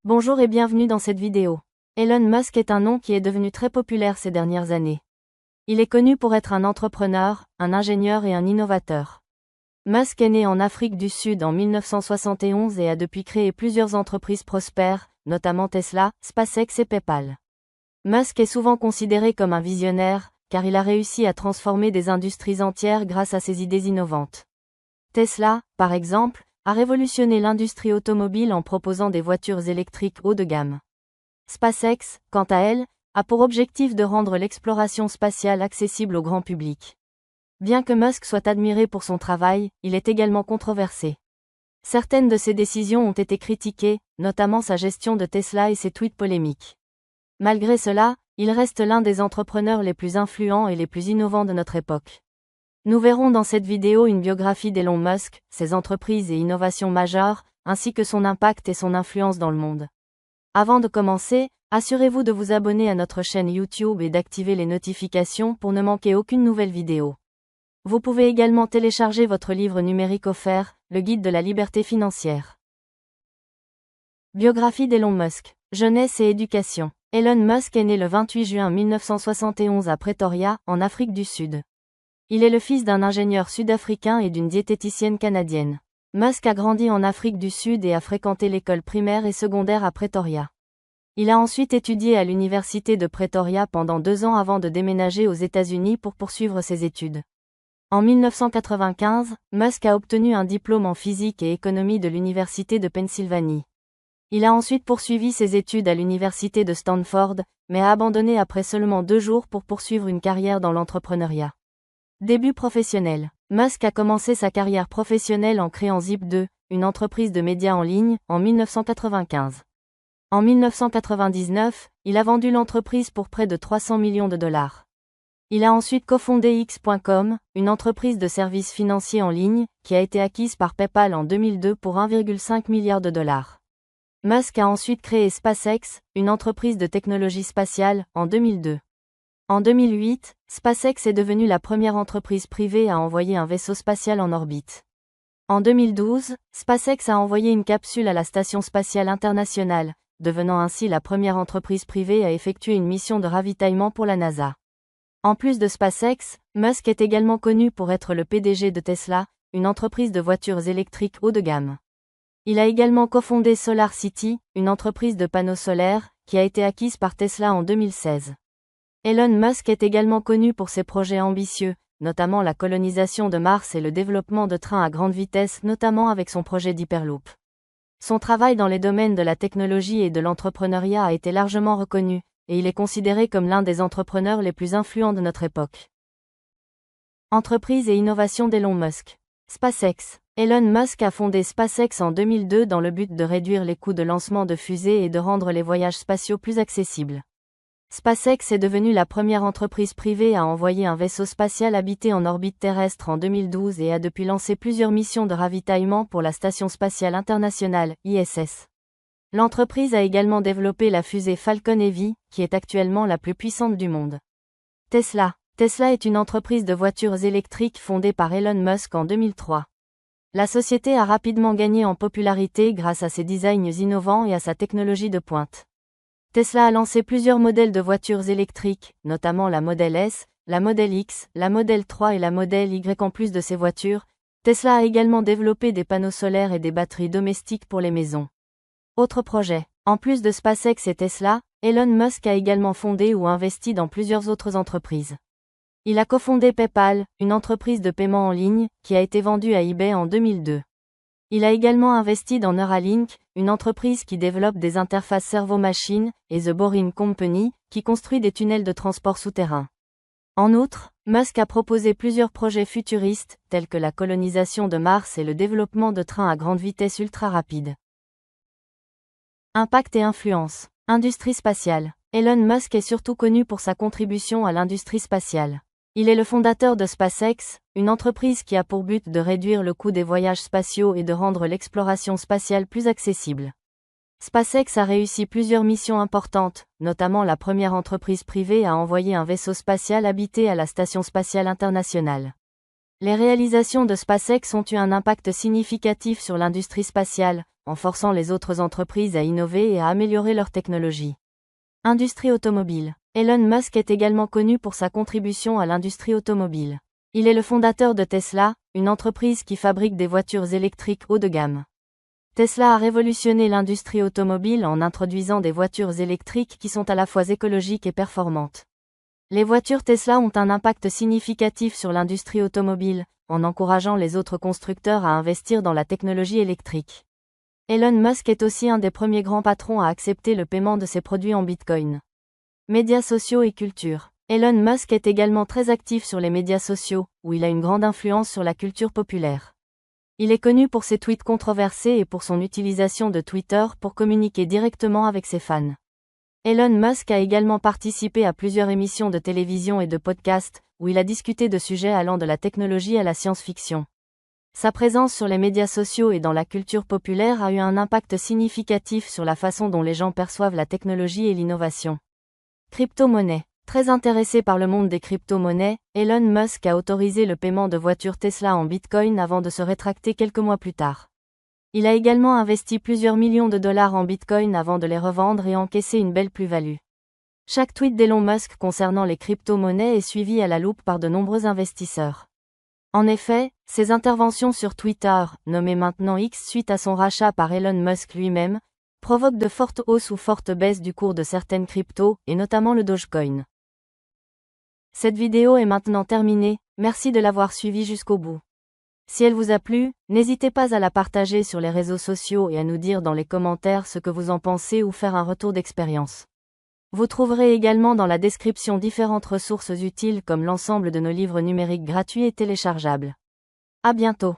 Bonjour et bienvenue dans cette vidéo. Elon Musk est un nom qui est devenu très populaire ces dernières années. Il est connu pour être un entrepreneur, un ingénieur et un innovateur. Musk est né en Afrique du Sud en 1971 et a depuis créé plusieurs entreprises prospères, notamment Tesla, SpaceX et PayPal. Musk est souvent considéré comme un visionnaire, car il a réussi à transformer des industries entières grâce à ses idées innovantes. Tesla, par exemple, a révolutionné l'industrie automobile en proposant des voitures électriques haut de gamme. SpaceX, quant à elle, a pour objectif de rendre l'exploration spatiale accessible au grand public. Bien que Musk soit admiré pour son travail, il est également controversé. Certaines de ses décisions ont été critiquées, notamment sa gestion de Tesla et ses tweets polémiques. Malgré cela, il reste l'un des entrepreneurs les plus influents et les plus innovants de notre époque. Nous verrons dans cette vidéo une biographie d'Elon Musk, ses entreprises et innovations majeures, ainsi que son impact et son influence dans le monde. Avant de commencer, assurez-vous de vous abonner à notre chaîne YouTube et d'activer les notifications pour ne manquer aucune nouvelle vidéo. Vous pouvez également télécharger votre livre numérique offert, le Guide de la liberté financière. Biographie d'Elon Musk, jeunesse et éducation. Elon Musk est né le 28 juin 1971 à Pretoria, en Afrique du Sud. Il est le fils d'un ingénieur sud-africain et d'une diététicienne canadienne. Musk a grandi en Afrique du Sud et a fréquenté l'école primaire et secondaire à Pretoria. Il a ensuite étudié à l'université de Pretoria pendant 2 ans avant de déménager aux États-Unis pour poursuivre ses études. En 1995, Musk a obtenu un diplôme en physique et économie de l'université de Pennsylvanie. Il a ensuite poursuivi ses études à l'université de Stanford, mais a abandonné après seulement 2 jours pour poursuivre une carrière dans l'entrepreneuriat. Début professionnel. Musk a commencé sa carrière professionnelle en créant Zip2, une entreprise de médias en ligne, en 1995. En 1999, il a vendu l'entreprise pour près de 300 millions de dollars. Il a ensuite cofondé X.com, une entreprise de services financiers en ligne, qui a été acquise par PayPal en 2002 pour 1,5 milliard de dollars. Musk a ensuite créé SpaceX, une entreprise de technologie spatiale, en 2002. En 2008, SpaceX est devenue la première entreprise privée à envoyer un vaisseau spatial en orbite. En 2012, SpaceX a envoyé une capsule à la Station spatiale internationale, devenant ainsi la première entreprise privée à effectuer une mission de ravitaillement pour la NASA. En plus de SpaceX, Musk est également connu pour être le PDG de Tesla, une entreprise de voitures électriques haut de gamme. Il a également cofondé SolarCity, une entreprise de panneaux solaires, qui a été acquise par Tesla en 2016. Elon Musk est également connu pour ses projets ambitieux, notamment la colonisation de Mars et le développement de trains à grande vitesse, notamment avec son projet d'Hyperloop. Son travail dans les domaines de la technologie et de l'entrepreneuriat a été largement reconnu, et il est considéré comme l'un des entrepreneurs les plus influents de notre époque. Entreprise et innovation d'Elon Musk. SpaceX. Elon Musk a fondé SpaceX en 2002 dans le but de réduire les coûts de lancement de fusées et de rendre les voyages spatiaux plus accessibles. SpaceX est devenue la première entreprise privée à envoyer un vaisseau spatial habité en orbite terrestre en 2012 et a depuis lancé plusieurs missions de ravitaillement pour la Station spatiale internationale, ISS. L'entreprise a également développé la fusée Falcon Heavy, qui est actuellement la plus puissante du monde. Tesla. Tesla est une entreprise de voitures électriques fondée par Elon Musk en 2003. La société a rapidement gagné en popularité grâce à ses designs innovants et à sa technologie de pointe. Tesla a lancé plusieurs modèles de voitures électriques, notamment la Model S, la Model X, la Model 3 et la Model Y. En plus de ces voitures, Tesla a également développé des panneaux solaires et des batteries domestiques pour les maisons. Autre projet. En plus de SpaceX et Tesla, Elon Musk a également fondé ou investi dans plusieurs autres entreprises. Il a cofondé PayPal, une entreprise de paiement en ligne, qui a été vendue à eBay en 2002. Il a également investi dans Neuralink, une entreprise qui développe des interfaces cerveau-machine, et The Boring Company, qui construit des tunnels de transport souterrain. En outre, Musk a proposé plusieurs projets futuristes, tels que la colonisation de Mars et le développement de trains à grande vitesse ultra rapides. Impact et influence. Industrie spatiale. Elon Musk est surtout connu pour sa contribution à l'industrie spatiale. Il est le fondateur de SpaceX, une entreprise qui a pour but de réduire le coût des voyages spatiaux et de rendre l'exploration spatiale plus accessible. SpaceX a réussi plusieurs missions importantes, notamment la première entreprise privée à envoyer un vaisseau spatial habité à la Station spatiale internationale. Les réalisations de SpaceX ont eu un impact significatif sur l'industrie spatiale, en forçant les autres entreprises à innover et à améliorer leur technologie. Industrie automobile. Elon Musk est également connu pour sa contribution à l'industrie automobile. Il est le fondateur de Tesla, une entreprise qui fabrique des voitures électriques haut de gamme. Tesla a révolutionné l'industrie automobile en introduisant des voitures électriques qui sont à la fois écologiques et performantes. Les voitures Tesla ont un impact significatif sur l'industrie automobile, en encourageant les autres constructeurs à investir dans la technologie électrique. Elon Musk est aussi un des premiers grands patrons à accepter le paiement de ses produits en Bitcoin. Médias sociaux et culture. Elon Musk est également très actif sur les médias sociaux, où il a une grande influence sur la culture populaire. Il est connu pour ses tweets controversés et pour son utilisation de Twitter pour communiquer directement avec ses fans. Elon Musk a également participé à plusieurs émissions de télévision et de podcasts, où il a discuté de sujets allant de la technologie à la science-fiction. Sa présence sur les médias sociaux et dans la culture populaire a eu un impact significatif sur la façon dont les gens perçoivent la technologie et l'innovation. Crypto-monnaie. Très intéressé par le monde des crypto-monnaies, Elon Musk a autorisé le paiement de voitures Tesla en Bitcoin avant de se rétracter quelques mois plus tard. Il a également investi plusieurs millions de dollars en Bitcoin avant de les revendre et encaisser une belle plus-value. Chaque tweet d'Elon Musk concernant les crypto-monnaies est suivi à la loupe par de nombreux investisseurs. En effet, ses interventions sur Twitter, nommé maintenant X suite à son rachat par Elon Musk lui-même, provoquent de fortes hausses ou fortes baisses du cours de certaines cryptos, et notamment le Dogecoin. Cette vidéo est maintenant terminée, merci de l'avoir suivie jusqu'au bout. Si elle vous a plu, n'hésitez pas à la partager sur les réseaux sociaux et à nous dire dans les commentaires ce que vous en pensez ou faire un retour d'expérience. Vous trouverez également dans la description différentes ressources utiles comme l'ensemble de nos livres numériques gratuits et téléchargeables. À bientôt.